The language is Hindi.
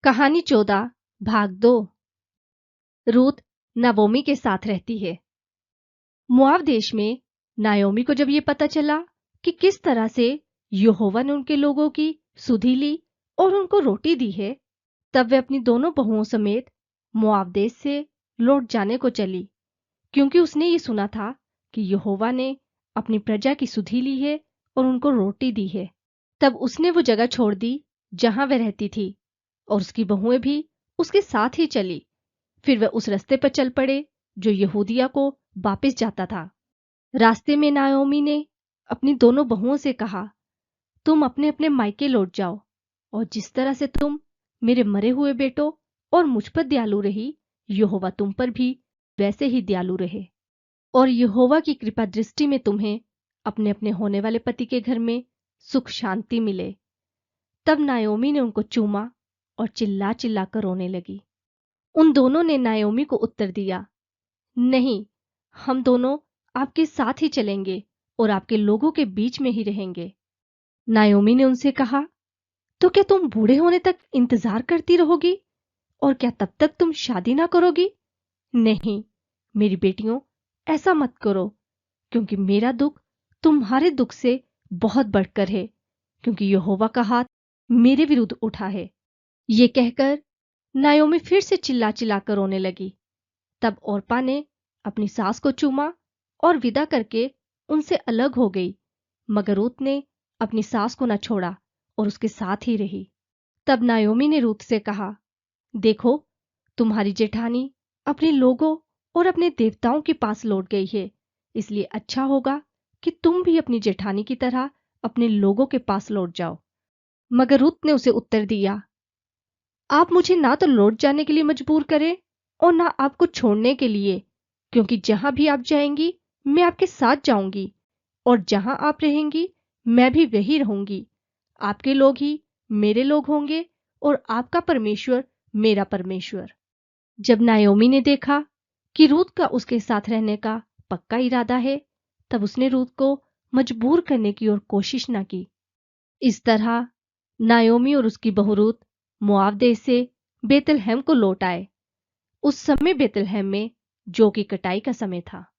कहानी 14 भाग 2। रूथ नाओमी के साथ रहती है। मोआब देश में नाओमी को जब ये पता चला कि किस तरह से यहोवा ने उनके लोगों की सुधि ली और उनको रोटी दी है, तब वे अपनी दोनों बहुओं समेत मोआब देश से लौट जाने को चली, क्योंकि उसने ये सुना था कि यहोवा ने अपनी प्रजा की सुधि ली है और उनको रोटी दी है। तब उसने वो जगह छोड़ दी जहां वह रहती थी और उसकी बहुएं भी उसके साथ ही चली। फिर वह उस रास्ते पर चल पड़े जो यहूदिया को वापस जाता था। रास्ते में नाओमी ने अपनी दोनों बहुओं से कहा, तुम अपने अपने मायके लौट जाओ, और जिस तरह से तुम मेरे मरे हुए बेटों और मुझ पर दयालु रही, यहोवा तुम पर भी वैसे ही दयालु रहे, और यहोवा की कृपा दृष्टि में तुम्हें अपने अपने होने वाले पति के घर में सुख शांति मिले। तब नाओमी ने उनको चूमा और चिल्ला चिल्ला कर रोने लगी। उन दोनों ने नाओमी को उत्तर दिया, नहीं, हम दोनों आपके साथ ही चलेंगे और आपके लोगों के बीच में ही रहेंगे। नाओमी ने उनसे कहा, तो क्या तुम बूढ़े होने तक इंतजार करती रहोगी, और क्या तब तक तुम शादी ना करोगी? नहीं मेरी बेटियों, ऐसा मत करो, क्योंकि मेरा दुख तुम्हारे दुख से बहुत बढ़कर है, क्योंकि यहोवा का हाथ मेरे विरुद्ध उठा है। ये कहकर नाओमी फिर से चिल्ला चिल्ला कर रोने लगी। तब ओर्पा ने अपनी सास को चूमा और विदा करके उनसे अलग हो गई, मगर रूत ने अपनी सास को न छोड़ा और उसके साथ ही रही। तब नाओमी ने रूत से कहा, देखो, तुम्हारी जेठानी अपने लोगों और अपने देवताओं के पास लौट गई है, इसलिए अच्छा होगा कि तुम भी अपनी जेठानी की तरह अपने लोगों के पास लौट जाओ। मगर रूत ने उसे उत्तर दिया, आप मुझे ना तो लौट जाने के लिए मजबूर करें और ना आपको छोड़ने के लिए, क्योंकि जहां भी आप जाएंगी मैं आपके साथ जाऊंगी, और जहां आप रहेंगी मैं भी वही रहूंगी। आपके लोग ही मेरे लोग होंगे और आपका परमेश्वर मेरा परमेश्वर। जब नाओमी ने देखा कि रूत का उसके साथ रहने का पक्का इरादा है, तब उसने रूत को मजबूर करने की और कोशिश न की। इस तरह नाओमी और उसकी बहू रूत मोआब देश से बेतलहम को लौट आए। उस समय बेतलहम में जौ की कटाई का समय था।